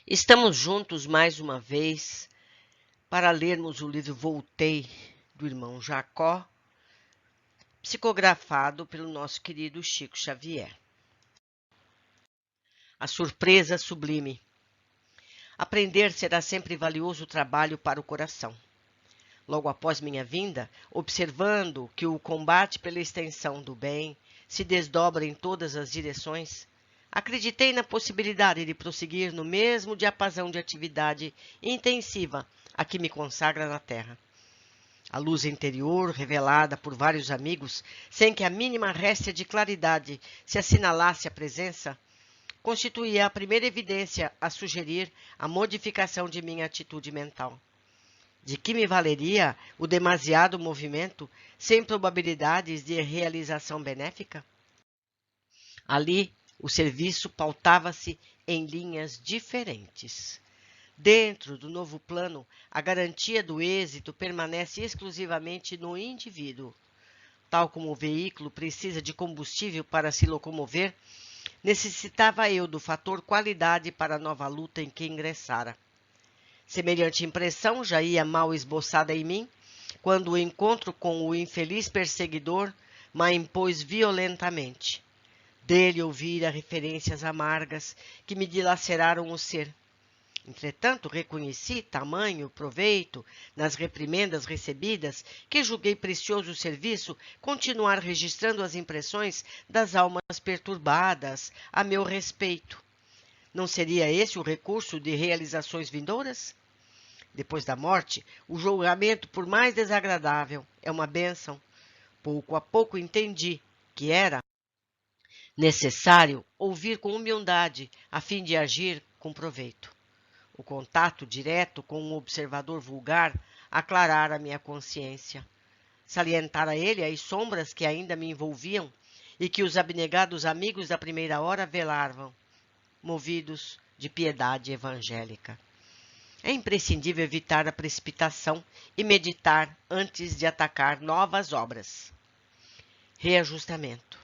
Estamos juntos mais uma vez para lermos o livro Voltei, do irmão Jacó, psicografado pelo nosso querido Chico Xavier. A surpresa sublime. Aprender será sempre valioso trabalho para o coração. Logo após minha vinda, observando que o combate pela extensão do bem se desdobra em todas as direções, acreditei na possibilidade de prosseguir no mesmo diapasão de atividade intensiva a que me consagra na Terra. A luz interior, revelada por vários amigos, sem que a mínima réstia de claridade se assinalasse a presença, constituía a primeira evidência a sugerir a modificação de minha atitude mental. De que me valeria o demasiado movimento sem probabilidades de realização benéfica? Ali, o serviço pautava-se em linhas diferentes. Dentro do novo plano, a garantia do êxito permanece exclusivamente no indivíduo. Tal como o veículo precisa de combustível para se locomover, necessitava eu do fator qualidade para a nova luta em que ingressara. Semelhante impressão já ia mal esboçada em mim, quando o encontro com o infeliz perseguidor me impôs violentamente. Dele ouvira referências amargas que me dilaceraram o ser. Entretanto, reconheci tamanho proveito nas reprimendas recebidas que julguei precioso serviço continuar registrando as impressões das almas perturbadas a meu respeito. Não seria esse o recurso de realizações vindouras? Depois da morte, o julgamento, por mais desagradável, é uma bênção. Pouco a pouco entendi que era necessário ouvir com humildade a fim de agir com proveito. O contato direto com um observador vulgar aclarara minha consciência. Salientara ele as sombras que ainda me envolviam e que os abnegados amigos da primeira hora velavam, movidos de piedade evangélica. É imprescindível evitar a precipitação e meditar antes de atacar novas obras. Reajustamento.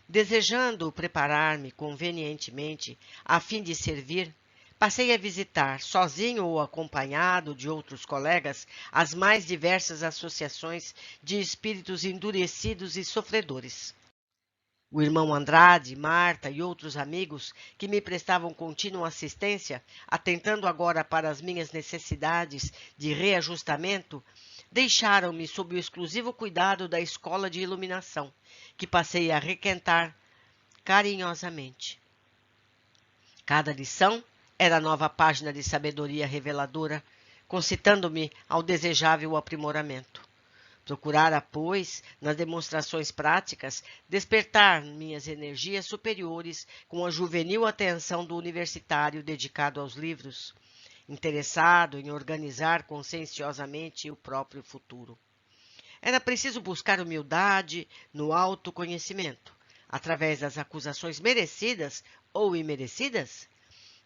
Desejando preparar-me convenientemente a fim de servir, passei a visitar, sozinho ou acompanhado de outros colegas, as mais diversas associações de espíritos endurecidos e sofredores. O irmão Andrade, Marta e outros amigos que me prestavam contínua assistência, atentando agora para as minhas necessidades de reajustamento, deixaram-me sob o exclusivo cuidado da escola de iluminação, que passei a requentar carinhosamente. Cada lição era nova página de sabedoria reveladora, concitando-me ao desejável aprimoramento. Procurara, pois, nas demonstrações práticas, despertar minhas energias superiores com a juvenil atenção do universitário dedicado aos livros, interessado em organizar conscienciosamente o próprio futuro. Era preciso buscar humildade no autoconhecimento, através das acusações merecidas ou imerecidas?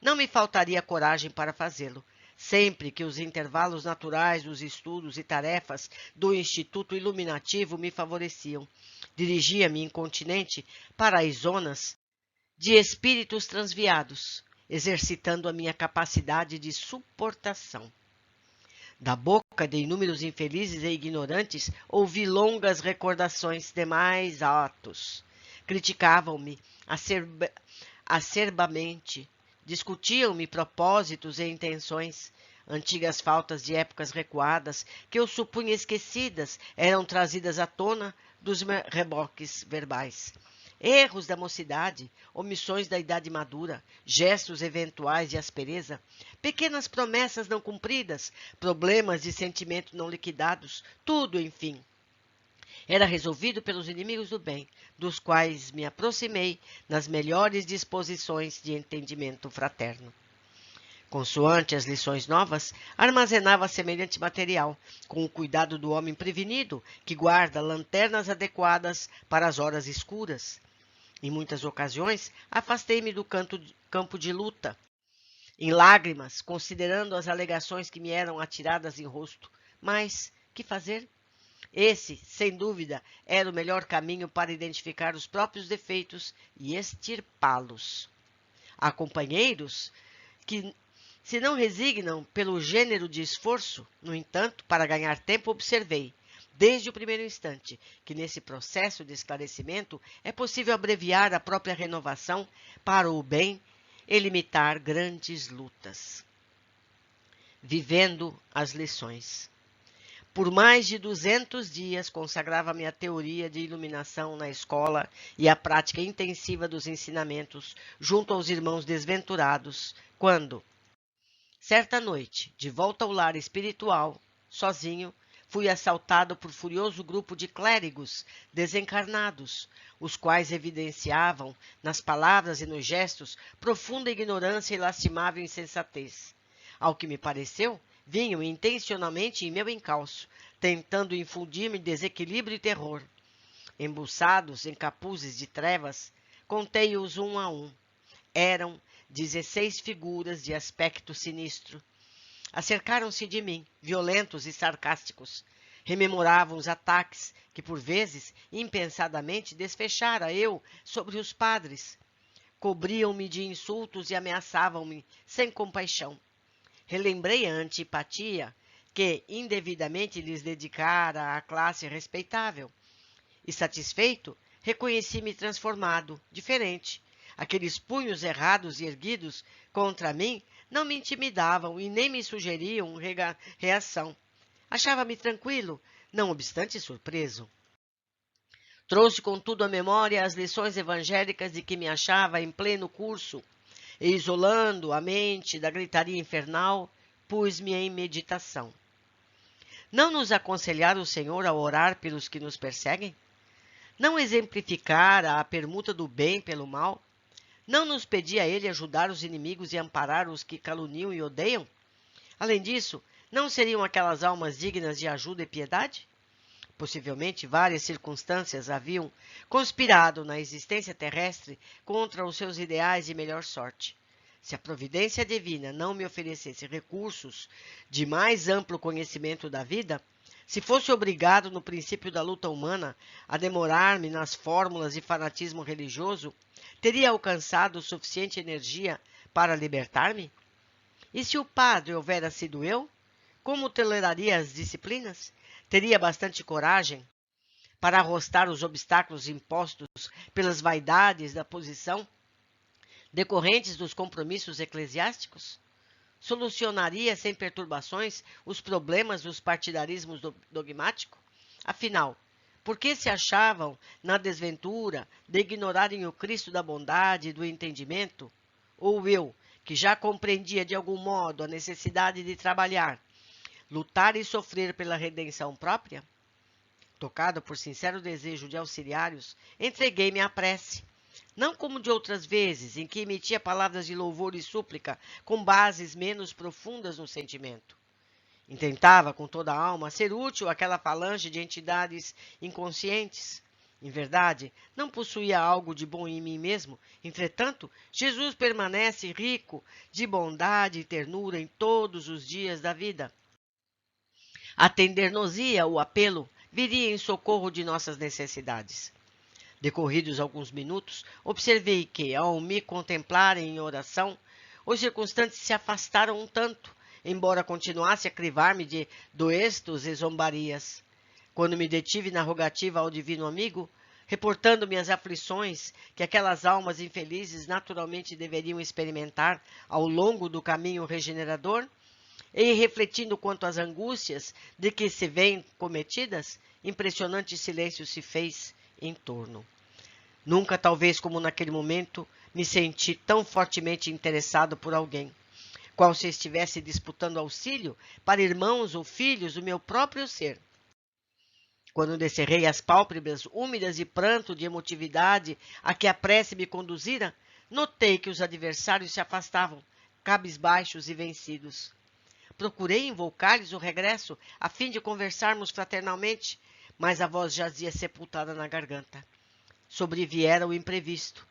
Não me faltaria coragem para fazê-lo, sempre que os intervalos naturais dos estudos e tarefas do Instituto Iluminativo me favoreciam. Dirigia-me incontinente para as zonas de espíritos transviados, exercitando a minha capacidade de suportação. Da boca de inúmeros infelizes e ignorantes, ouvi longas recordações de mais atos. Criticavam-me acerbamente, discutiam-me propósitos e intenções. Antigas faltas de épocas recuadas, que eu supunha esquecidas, eram trazidas à tona dos reboques verbais. Erros da mocidade, omissões da idade madura, gestos eventuais de aspereza, pequenas promessas não cumpridas, problemas de sentimento não liquidados, tudo, enfim, era resolvido pelos inimigos do bem, dos quais me aproximei nas melhores disposições de entendimento fraterno. Consoante as lições novas, armazenava semelhante material, com o cuidado do homem prevenido, que guarda lanternas adequadas para as horas escuras. Em muitas ocasiões, afastei-me do campo de luta, em lágrimas, considerando as alegações que me eram atiradas em rosto. Mas, que fazer? Esse, sem dúvida, era o melhor caminho para identificar os próprios defeitos e extirpá-los. Há companheiros que Se não resignam pelo gênero de esforço, no entanto, para ganhar tempo, observei, desde o primeiro instante, que nesse processo de esclarecimento é possível abreviar a própria renovação para o bem e limitar grandes lutas. Vivendo as lições. Por mais de 200 dias consagrava minha teoria de iluminação na escola e a prática intensiva dos ensinamentos junto aos irmãos desventurados, quando, certa noite, de volta ao lar espiritual, sozinho, fui assaltado por furioso grupo de clérigos desencarnados, os quais evidenciavam, nas palavras e nos gestos, profunda ignorância e lastimável insensatez. Ao que me pareceu, vinham intencionalmente em meu encalço, tentando infundir-me desequilíbrio e terror. Embuçados em capuzes de trevas, contei-os um a um. Eram 16 figuras de aspecto sinistro. Acercaram-se de mim, violentos e sarcásticos. Rememoravam os ataques que, por vezes, impensadamente desfechara eu sobre os padres. Cobriam-me de insultos e ameaçavam-me sem compaixão. Relembrei a antipatia que indevidamente lhes dedicara a classe respeitável. E satisfeito, reconheci-me transformado, diferente. Aqueles punhos errados e erguidos contra mim não me intimidavam e nem me sugeriam reação. Achava-me tranquilo, não obstante surpreso. Trouxe, contudo, à memória as lições evangélicas de que me achava em pleno curso, e, isolando a mente da gritaria infernal, pus-me em meditação. Não nos aconselhara o Senhor a orar pelos que nos perseguem? Não exemplificara a permuta do bem pelo mal? Não nos pedia ele ajudar os inimigos e amparar os que caluniam e odeiam? Além disso, não seriam aquelas almas dignas de ajuda e piedade? Possivelmente, várias circunstâncias haviam conspirado na existência terrestre contra os seus ideais de melhor sorte. Se a providência divina não me oferecesse recursos de mais amplo conhecimento da vida, se fosse obrigado no princípio da luta humana a demorar-me nas fórmulas de fanatismo religioso, teria alcançado suficiente energia para libertar-me? E se o padre houvera sido eu, como toleraria as disciplinas? Teria bastante coragem para arrostar os obstáculos impostos pelas vaidades da posição decorrentes dos compromissos eclesiásticos? Solucionaria sem perturbações os problemas dos partidarismos dogmáticos? Afinal, por que se achavam na desventura de ignorarem o Cristo da bondade e do entendimento? Ou eu, que já compreendia de algum modo a necessidade de trabalhar, lutar e sofrer pela redenção própria? Tocado por sincero desejo de auxiliários, entreguei-me à prece. Não como de outras vezes, em que emitia palavras de louvor e súplica com bases menos profundas no sentimento. Intentava, com toda a alma, ser útil àquela falange de entidades inconscientes. Em verdade, não possuía algo de bom em mim mesmo. Entretanto, Jesus permanece rico de bondade e ternura em todos os dias da vida. Atender-nos-ia o apelo, viria em socorro de nossas necessidades. Decorridos alguns minutos, observei que, ao me contemplarem em oração, os circunstantes se afastaram um tanto, embora continuasse a crivar-me de doestos e zombarias. Quando me detive na rogativa ao divino amigo, reportando-me as aflições que aquelas almas infelizes naturalmente deveriam experimentar ao longo do caminho regenerador, e refletindo quanto às angústias de que se veem cometidas, impressionante silêncio se fez em torno. Nunca, talvez como naquele momento, me senti tão fortemente interessado por alguém, qual se estivesse disputando auxílio para irmãos ou filhos do meu próprio ser. Quando descerrei as pálpebras úmidas de pranto de emotividade a que a prece me conduzira, notei que os adversários se afastavam, cabisbaixos e vencidos. Procurei invocar-lhes o regresso, a fim de conversarmos fraternalmente, mas a voz jazia sepultada na garganta. Sobreviera o imprevisto.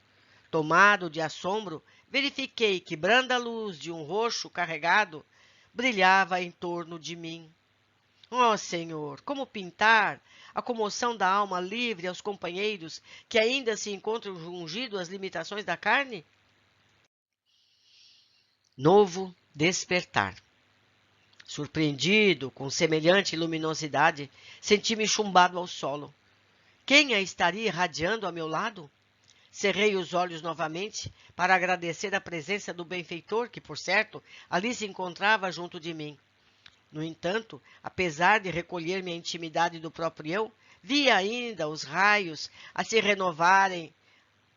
Tomado de assombro, verifiquei que branda luz de um roxo carregado brilhava em torno de mim. Ó Senhor, como pintar a comoção da alma livre aos companheiros que ainda se encontram jungidos às limitações da carne? Novo Despertar. Surpreendido com semelhante luminosidade, senti-me chumbado ao solo. Quem a estaria irradiando a meu lado? Cerrei os olhos novamente para agradecer a presença do benfeitor que, por certo, ali se encontrava junto de mim. No entanto, apesar de recolher-me à intimidade do próprio eu, vi ainda os raios a se renovarem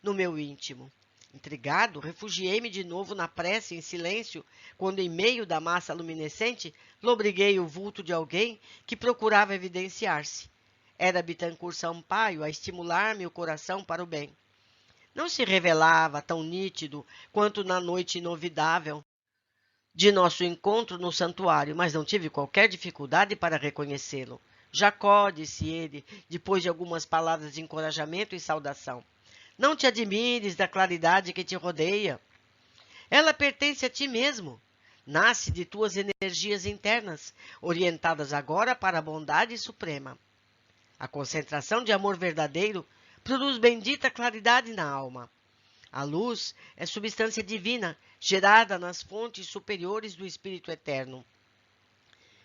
no meu íntimo. Intrigado, refugiei-me de novo na prece em silêncio, quando em meio da massa luminescente lobriguei o vulto de alguém que procurava evidenciar-se. Era Bittencourt Sampaio a estimular-me o coração para o bem. Não se revelava tão nítido quanto na noite inovidável de nosso encontro no santuário, mas não tive qualquer dificuldade para reconhecê-lo. Jacó, disse ele, depois de algumas palavras de encorajamento e saudação. Não te admires da claridade que te rodeia. Ela pertence a ti mesmo. Nasce de tuas energias internas, orientadas agora para a bondade suprema. A concentração de amor verdadeiro produz bendita claridade na alma. A luz é substância divina, gerada nas fontes superiores do Espírito Eterno.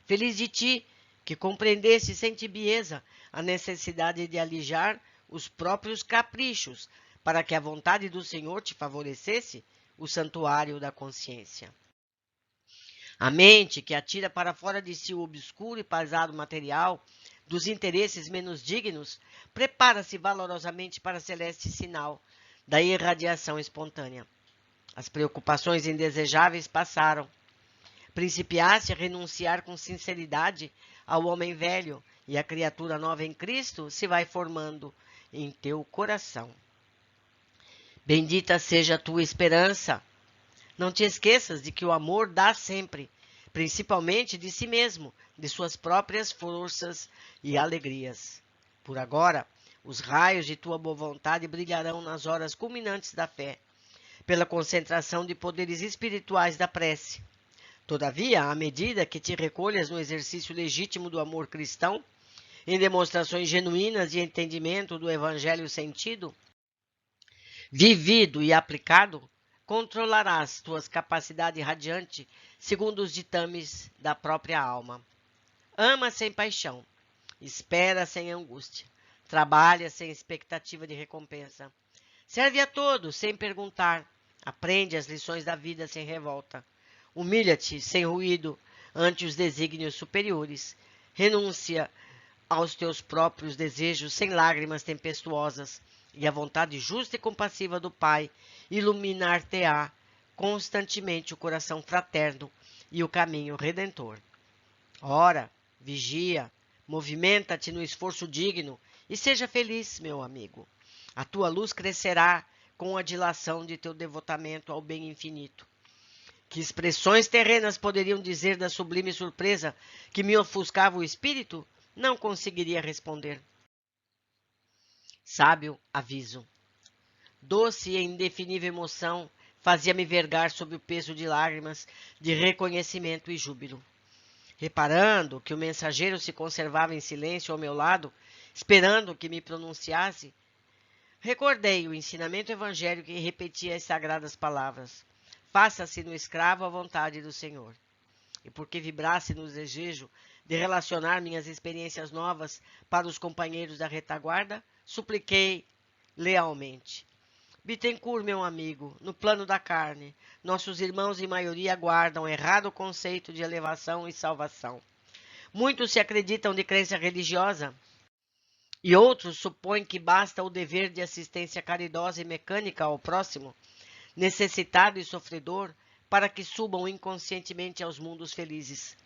Feliz de ti, que compreendesse sem tibieza a necessidade de alijar os próprios caprichos, para que a vontade do Senhor te favorecesse o santuário da consciência. A mente, que atira para fora de si o obscuro e pesado material dos interesses menos dignos, prepara-se valorosamente para celeste sinal da irradiação espontânea. As preocupações indesejáveis passaram. Principiaste a renunciar com sinceridade ao homem velho, e a criatura nova em Cristo se vai formando em teu coração. Bendita seja a tua esperança. Não te esqueças de que o amor dá sempre, principalmente de si mesmo, de suas próprias forças e alegrias. Por agora, os raios de tua boa vontade brilharão nas horas culminantes da fé, pela concentração de poderes espirituais da prece. Todavia, à medida que te recolhas no exercício legítimo do amor cristão, em demonstrações genuínas de entendimento do Evangelho sentido, vivido e aplicado, controlarás tuas capacidades radiantes segundo os ditames da própria alma. Ama sem paixão, espera sem angústia, trabalha sem expectativa de recompensa. Serve a todos sem perguntar, aprende as lições da vida sem revolta. Humilha-te sem ruído ante os desígnios superiores. Renúncia aos teus próprios desejos sem lágrimas tempestuosas, e a vontade justa e compassiva do Pai iluminar-te-á constantemente o coração fraterno e o caminho redentor. Ora, vigia, movimenta-te no esforço digno e seja feliz, meu amigo. A tua luz crescerá com a dilação de teu devotamento ao bem infinito. Que expressões terrenas poderiam dizer da sublime surpresa que me ofuscava o espírito? Não conseguiria responder. Sábio aviso. Doce e indefinível emoção fazia-me vergar sob o peso de lágrimas de reconhecimento e júbilo. Reparando que o mensageiro se conservava em silêncio ao meu lado, esperando que me pronunciasse, recordei o ensinamento evangélico e repetia as sagradas palavras. Faça-se no escravo a vontade do Senhor. E porque vibrasse no desejo de relacionar minhas experiências novas para os companheiros da retaguarda, supliquei lealmente. Bittencourt, meu amigo, no plano da carne, nossos irmãos em maioria guardam errado conceito de elevação e salvação. Muitos se acreditam de crença religiosa e outros supõem que basta o dever de assistência caridosa e mecânica ao próximo, necessitado e sofredor, para que subam inconscientemente aos mundos felizes.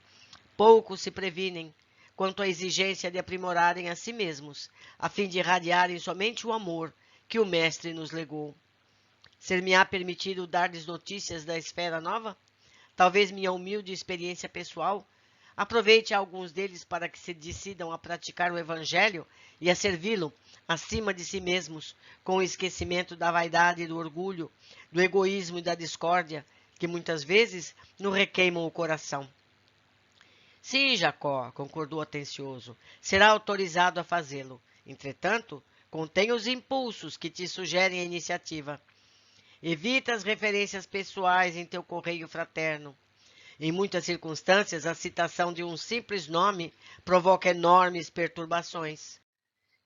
Poucos se previnem quanto à exigência de aprimorarem a si mesmos, a fim de irradiarem somente o amor que o Mestre nos legou. Ser-me-á permitido dar-lhes notícias da esfera nova? Talvez minha humilde experiência pessoal aproveite alguns deles para que se decidam a praticar o Evangelho e a servi-lo acima de si mesmos, com o esquecimento da vaidade e do orgulho, do egoísmo e da discórdia, que muitas vezes nos requeimam o coração. Sim, Jacó, concordou atencioso, será autorizado a fazê-lo. Entretanto, contém os impulsos que te sugerem a iniciativa. Evita as referências pessoais em teu correio fraterno. Em muitas circunstâncias, a citação de um simples nome provoca enormes perturbações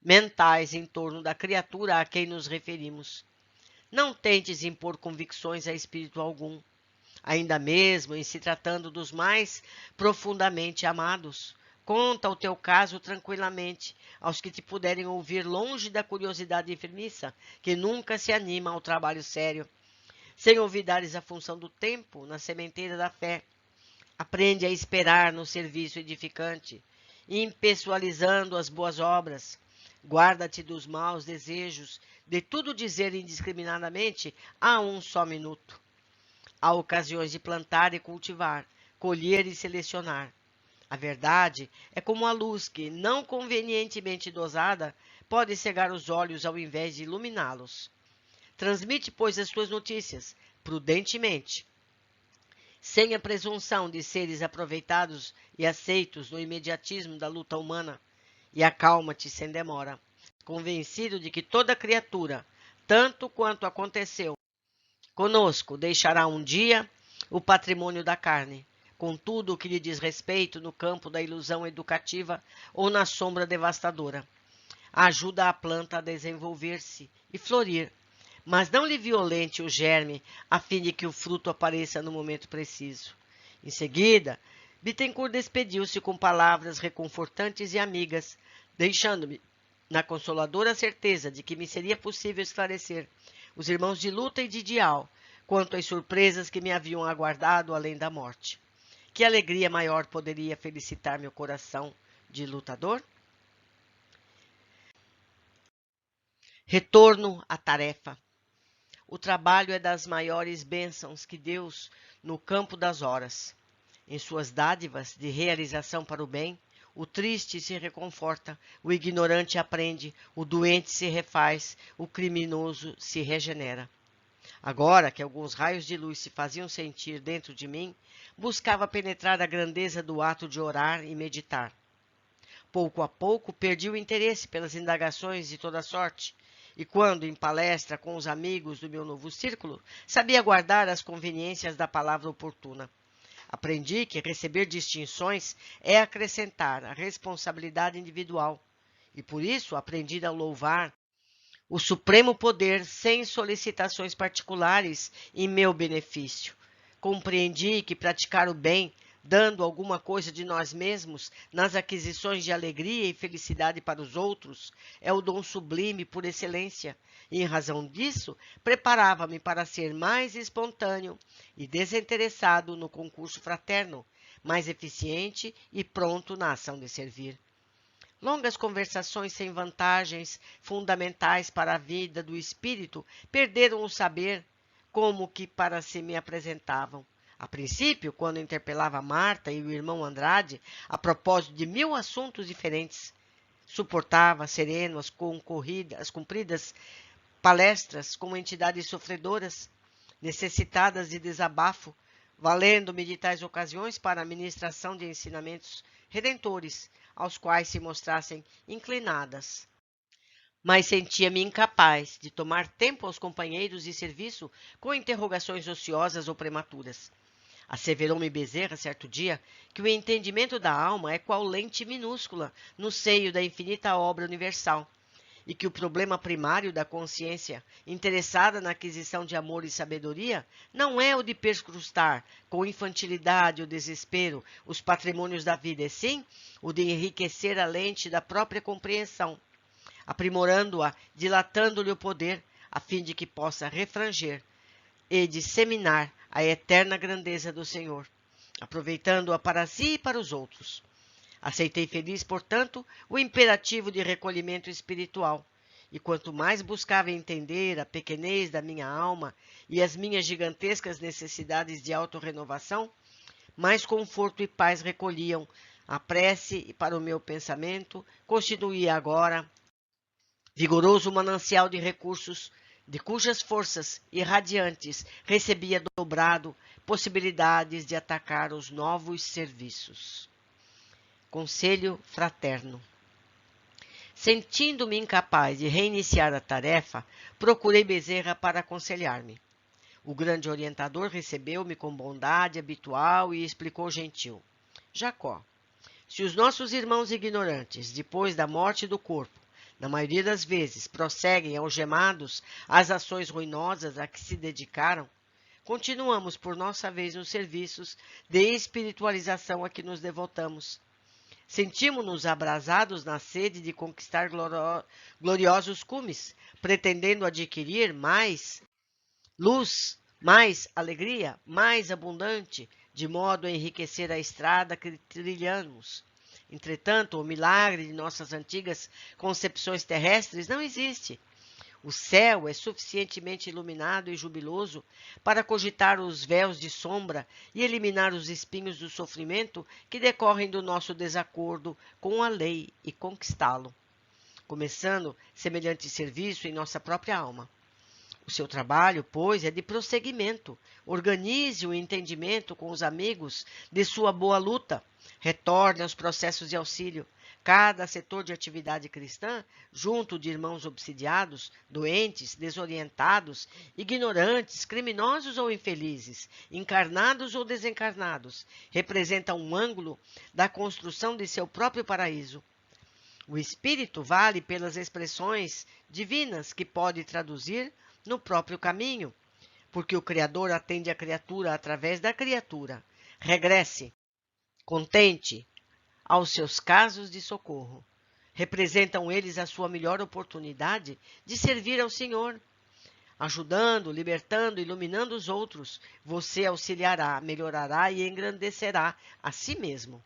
mentais em torno da criatura a quem nos referimos. Não tentes impor convicções a espírito algum, ainda mesmo em se tratando dos mais profundamente amados. Conta o teu caso tranquilamente aos que te puderem ouvir, longe da curiosidade enfermiça, que nunca se anima ao trabalho sério. Sem olvidares a função do tempo na sementeira da fé. Aprende a esperar no serviço edificante, impessoalizando as boas obras. Guarda-te dos maus desejos, de tudo dizer indiscriminadamente a um só minuto. Há ocasiões de plantar e cultivar, colher e selecionar. A verdade é como a luz que, não convenientemente dosada, pode cegar os olhos ao invés de iluminá-los. Transmite, pois, as tuas notícias, prudentemente, sem a presunção de seres aproveitados e aceitos no imediatismo da luta humana, e acalma-te sem demora, convencido de que toda criatura, tanto quanto aconteceu conosco, deixará um dia o patrimônio da carne, com tudo o que lhe diz respeito no campo da ilusão educativa ou na sombra devastadora. Ajuda a planta a desenvolver-se e florir, mas não lhe violente o germe, a fim de que o fruto apareça no momento preciso. Em seguida, Bittencourt despediu-se com palavras reconfortantes e amigas, deixando-me na consoladora certeza de que me seria possível esclarecer os irmãos de luta e de ideal quanto às surpresas que me haviam aguardado além da morte. Que alegria maior poderia felicitar meu coração de lutador? Retorno à tarefa. O trabalho é das maiores bênçãos que Deus no campo das horas. Em suas dádivas de realização para o bem, o triste se reconforta, o ignorante aprende, o doente se refaz, o criminoso se regenera. Agora que alguns raios de luz se faziam sentir dentro de mim, buscava penetrar a grandeza do ato de orar e meditar. Pouco a pouco perdi o interesse pelas indagações de toda sorte, e quando, em palestra com os amigos do meu novo círculo, sabia guardar as conveniências da palavra oportuna. Aprendi que receber distinções é acrescentar a responsabilidade individual, e por isso aprendi a louvar o supremo poder sem solicitações particulares em meu benefício. Compreendi que praticar o bem, dando alguma coisa de nós mesmos nas aquisições de alegria e felicidade para os outros, é o dom sublime por excelência, e em razão disso, preparava-me para ser mais espontâneo e desinteressado no concurso fraterno, mais eficiente e pronto na ação de servir. Longas conversações sem vantagens fundamentais para a vida do espírito perderam o saber como que para si me apresentavam. A princípio, quando interpelava Marta e o irmão Andrade a propósito de 1000 assuntos diferentes, suportava sereno as compridas palestras com entidades sofredoras, necessitadas de desabafo, valendo-me de tais ocasiões para a ministração de ensinamentos redentores, aos quais se mostrassem inclinadas. Mas sentia-me incapaz de tomar tempo aos companheiros de serviço com interrogações ociosas ou prematuras. Asseverou-me Bezerra, certo dia, que o entendimento da alma é qual lente minúscula no seio da infinita obra universal, e que o problema primário da consciência, interessada na aquisição de amor e sabedoria, não é o de perscrutar, com infantilidade ou desespero, os patrimônios da vida, e sim o de enriquecer a lente da própria compreensão, aprimorando-a, dilatando-lhe o poder, a fim de que possa refranger e disseminar a eterna grandeza do Senhor, aproveitando-a para si e para os outros. Aceitei feliz, portanto, o imperativo de recolhimento espiritual, e quanto mais buscava entender a pequenez da minha alma e as minhas gigantescas necessidades de autorrenovação, mais conforto e paz recolhiam. A prece para o meu pensamento constituía agora vigoroso manancial de recursos, de cujas forças irradiantes recebia dobrado possibilidades de atacar os novos serviços. Conselho fraterno. Sentindo-me incapaz de reiniciar a tarefa, procurei Bezerra para aconselhar-me. O grande orientador recebeu-me com bondade habitual e explicou gentil. Jacó, se os nossos irmãos ignorantes, depois da morte do corpo, na maioria das vezes, prosseguem algemados às ações ruinosas a que se dedicaram, continuamos por nossa vez nos serviços de espiritualização a que nos devotamos. Sentimos-nos abrasados na sede de conquistar gloriosos cumes, pretendendo adquirir mais luz, mais alegria, mais abundante, de modo a enriquecer a estrada que trilhamos. Entretanto, o milagre de nossas antigas concepções terrestres não existe. O céu é suficientemente iluminado e jubiloso para cogitar os véus de sombra e eliminar os espinhos do sofrimento que decorrem do nosso desacordo com a lei e conquistá-lo, começando semelhante serviço em nossa própria alma. O seu trabalho, pois, é de prosseguimento. Organize o entendimento com os amigos de sua boa luta. Retorne aos processos de auxílio. Cada setor de atividade cristã, junto de irmãos obsidiados, doentes, desorientados, ignorantes, criminosos ou infelizes, encarnados ou desencarnados, representa um ângulo da construção de seu próprio paraíso. O espírito vale pelas expressões divinas que pode traduzir no próprio caminho, porque o Criador atende a criatura através da criatura. Regresse, contente, aos seus casos de socorro. Representam eles a sua melhor oportunidade de servir ao Senhor. Ajudando, libertando, iluminando os outros, você auxiliará, melhorará e engrandecerá a si mesmo.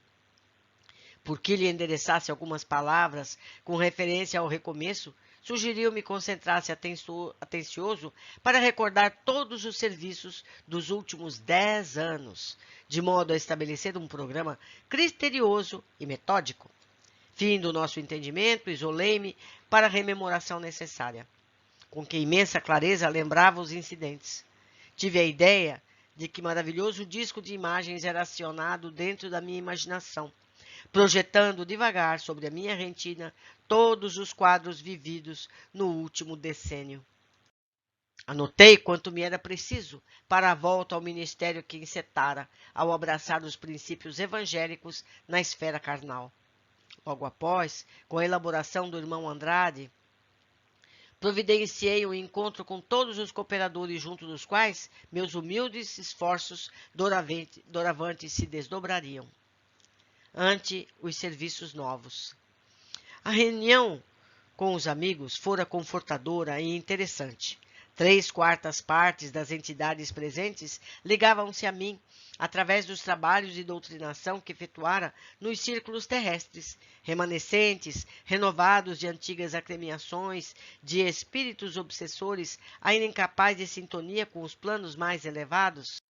Porque lhe endereçasse algumas palavras com referência ao recomeço, sugeriu-me concentrar-se atencioso para recordar todos os serviços dos últimos 10 anos, de modo a estabelecer um programa criterioso e metódico. Fim do nosso entendimento, isolei-me para a rememoração necessária. Com que imensa clareza lembrava os incidentes. Tive a ideia de que maravilhoso disco de imagens era acionado dentro da minha imaginação, projetando devagar sobre a minha retina todos os quadros vividos no último decênio. Anotei quanto me era preciso para a volta ao ministério que encetara ao abraçar os princípios evangélicos na esfera carnal. Logo após, com a elaboração do irmão Andrade, providenciei um encontro com todos os cooperadores junto dos quais meus humildes esforços doravante se desdobrariam ante os serviços novos. A reunião com os amigos fora confortadora e interessante. 3/4 partes das entidades presentes ligavam-se a mim através dos trabalhos de doutrinação que efetuara nos círculos terrestres, remanescentes, renovados de antigas agremiações, de espíritos obsessores ainda incapazes de sintonia com os planos mais elevados.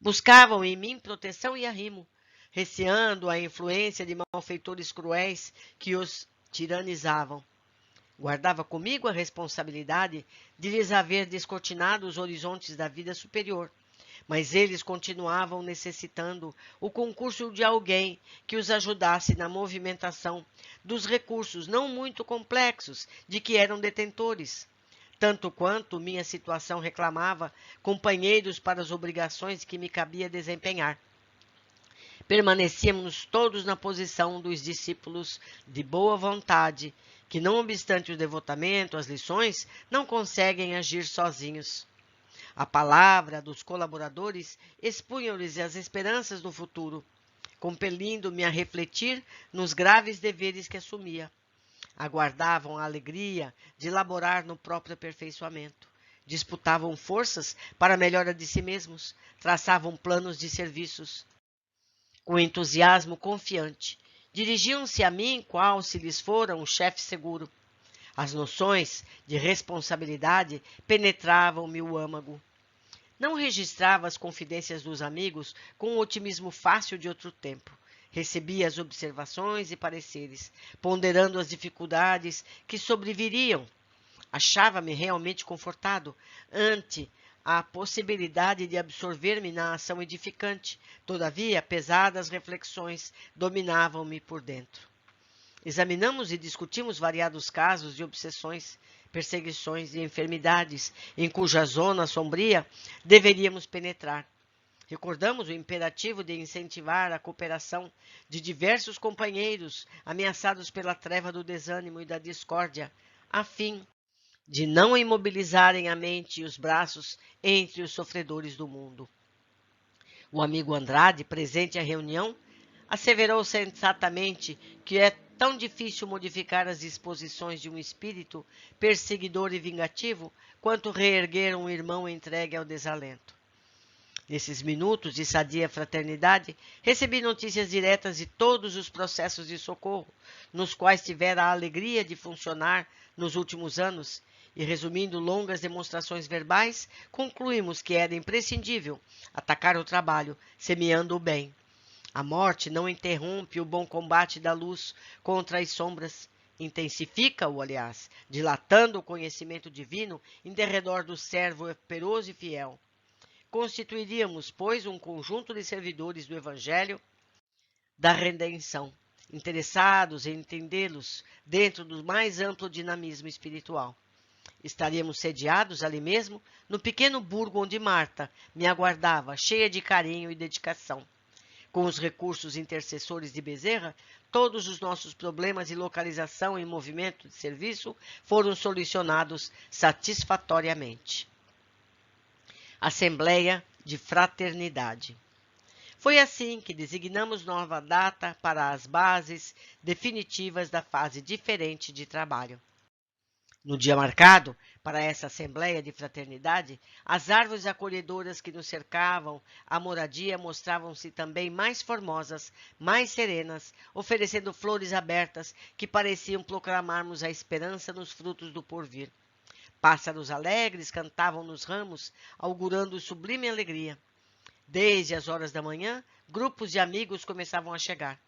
Buscavam em mim proteção e arrimo, receando a influência de malfeitores cruéis que os tiranizavam. Guardava comigo a responsabilidade de lhes haver descortinado os horizontes da vida superior, mas eles continuavam necessitando o concurso de alguém que os ajudasse na movimentação dos recursos não muito complexos de que eram detentores, tanto quanto minha situação reclamava companheiros para as obrigações que me cabia desempenhar. Permanecíamos todos na posição dos discípulos de boa vontade, que, não obstante o devotamento às lições, não conseguem agir sozinhos. A palavra dos colaboradores expunha-lhes as esperanças do futuro, compelindo-me a refletir nos graves deveres que assumia. Aguardavam a alegria de laborar no próprio aperfeiçoamento. Disputavam forças para a melhora de si mesmos, traçavam planos de serviços. Com entusiasmo confiante, dirigiam-se a mim qual se lhes fora um chefe seguro. As noções de responsabilidade penetravam-me o âmago. Não registrava as confidências dos amigos com o otimismo fácil de outro tempo. Recebia as observações e pareceres, ponderando as dificuldades que sobreviriam. Achava-me realmente confortado ante a possibilidade de absorver-me na ação edificante. Todavia, pesadas reflexões dominavam-me por dentro. Examinamos e discutimos variados casos de obsessões. perseguições e enfermidades em cuja zona sombria deveríamos penetrar. Recordamos o imperativo de incentivar a cooperação de diversos companheiros ameaçados pela treva do desânimo e da discórdia, a fim de não imobilizarem a mente e os braços entre os sofredores do mundo. O amigo Andrade, presente à reunião, asseverou sensatamente que é tão difícil modificar as disposições de um espírito perseguidor e vingativo quanto reerguer um irmão entregue ao desalento. Nesses minutos de sadia fraternidade, recebi notícias diretas de todos os processos de socorro, nos quais tivera a alegria de funcionar nos últimos anos, e resumindo longas demonstrações verbais, concluímos que era imprescindível atacar o trabalho, semeando o bem. A morte não interrompe o bom combate da luz contra as sombras, intensifica-o, aliás, dilatando o conhecimento divino em derredor do servo operoso e fiel. Constituiríamos, pois, um conjunto de servidores do Evangelho da redenção, interessados em entendê-los dentro do mais amplo dinamismo espiritual. Estaríamos sediados ali mesmo, no pequeno burgo onde Marta me aguardava, cheia de carinho e dedicação. Com os recursos intercessores de Bezerra, todos os nossos problemas de localização e movimento de serviço foram solucionados satisfatoriamente. Assembleia de Fraternidade. Foi assim que designamos nova data para as bases definitivas da fase diferente de trabalho. No dia marcado para essa Assembleia de Fraternidade, as árvores acolhedoras que nos cercavam a moradia mostravam-se também mais formosas, mais serenas, oferecendo flores abertas que pareciam proclamarmos a esperança nos frutos do porvir. Pássaros alegres cantavam nos ramos, augurando sublime alegria. Desde as horas da manhã, grupos de amigos começavam a chegar.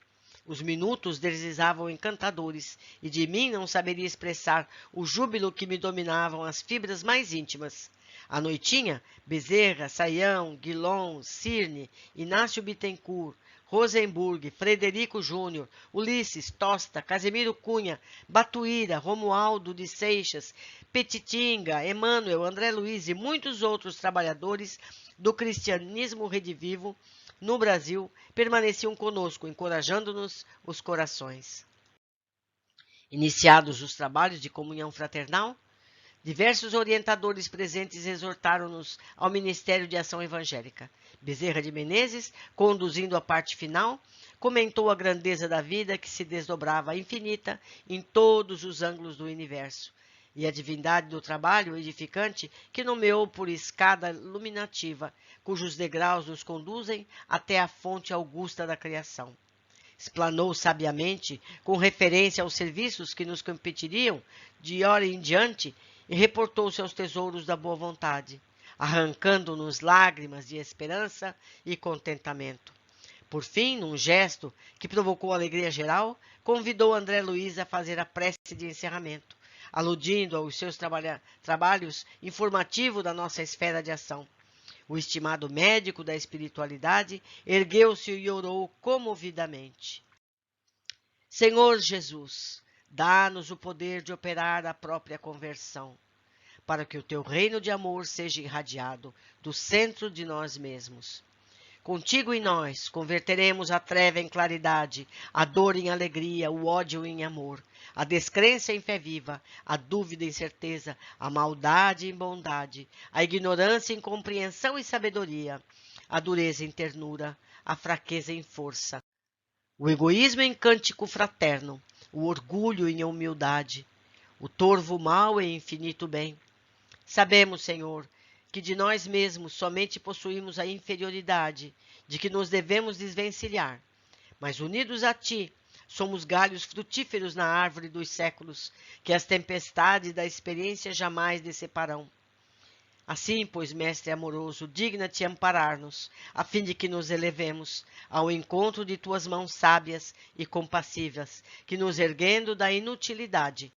Os minutos deslizavam encantadores, e de mim não saberia expressar o júbilo que me dominavam as fibras mais íntimas. À noitinha, Bezerra, Saião, Guilom, Cirne, Inácio Bittencourt, Rosenburg, Frederico Júnior, Ulisses, Tosta, Casemiro Cunha, Batuíra, Romualdo de Seixas, Petitinga, Emmanuel, André Luiz e muitos outros trabalhadores do cristianismo redivivo no Brasil permaneciam conosco, encorajando-nos os corações. Iniciados os trabalhos de comunhão fraternal, diversos orientadores presentes exortaram-nos ao Ministério de Ação Evangélica. Bezerra de Menezes, conduzindo a parte final, comentou a grandeza da vida que se desdobrava infinita em todos os ângulos do universo, e a divindade do trabalho edificante que nomeou por escada iluminativa, cujos degraus nos conduzem até a fonte augusta da criação. Explanou sabiamente, com referência aos serviços que nos competiriam de hora em diante, e reportou-se aos tesouros da boa vontade, arrancando-nos lágrimas de esperança e contentamento. Por fim, num gesto que provocou alegria geral, convidou André Luiz a fazer a prece de encerramento, aludindo aos seus trabalhos informativos da nossa esfera de ação. O estimado médico da espiritualidade ergueu-se e orou comovidamente. Senhor Jesus, dá-nos o poder de operar a própria conversão, para que o teu reino de amor seja irradiado do centro de nós mesmos. Contigo em nós converteremos a treva em claridade, a dor em alegria, o ódio em amor, a descrença em fé viva, a dúvida em certeza, a maldade em bondade, a ignorância em compreensão e sabedoria, a dureza em ternura, a fraqueza em força, o egoísmo em cântico fraterno, o orgulho em humildade, o torvo mal em infinito bem. Sabemos, Senhor, que de nós mesmos somente possuímos a inferioridade, de que nos devemos desvencilhar, mas unidos a Ti, somos galhos frutíferos na árvore dos séculos, que as tempestades da experiência jamais deceparão. Assim, pois, Mestre amoroso, digna-te amparar-nos, a fim de que nos elevemos ao encontro de tuas mãos sábias e compassivas, que nos erguendo da inutilidade,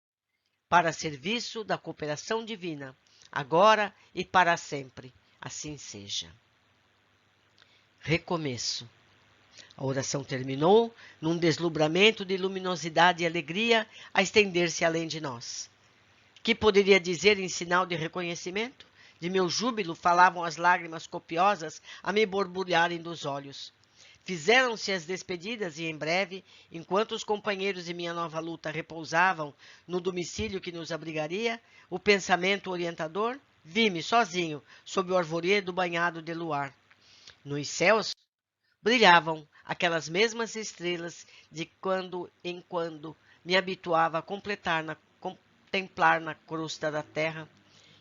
para serviço da cooperação divina, agora e para sempre. Assim seja. Recomeço. A oração terminou num deslumbramento de luminosidade e alegria a estender-se além de nós. Que poderia dizer em sinal de reconhecimento? De meu júbilo falavam as lágrimas copiosas a me borbulharem dos olhos. Fizeram-se as despedidas e, em breve, enquanto os companheiros de minha nova luta repousavam no domicílio que nos abrigaria, o pensamento orientador, vi-me sozinho, sob o arvoredo banhado de luar. Nos céus brilhavam aquelas mesmas estrelas de quando em quando me habituava a contemplar na crosta da terra,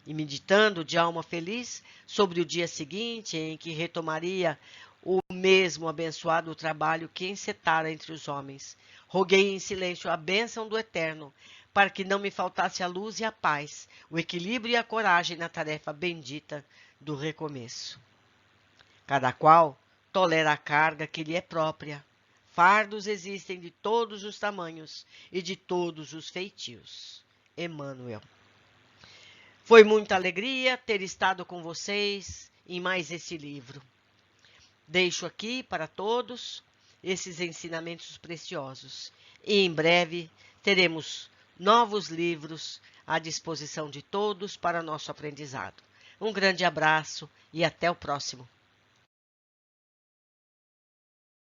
e meditando de alma feliz sobre o dia seguinte em que retomaria o mesmo abençoado trabalho que encetara entre os homens, roguei em silêncio a bênção do Eterno, para que não me faltasse a luz e a paz, o equilíbrio e a coragem na tarefa bendita do recomeço. Cada qual tolera a carga que lhe é própria. Fardos existem de todos os tamanhos e de todos os feitios. Emmanuel. Foi muita alegria ter estado com vocês em mais esse livro. Deixo aqui para todos esses ensinamentos preciosos. E em breve teremos novos livros à disposição de todos para nosso aprendizado. Um grande abraço e até o próximo.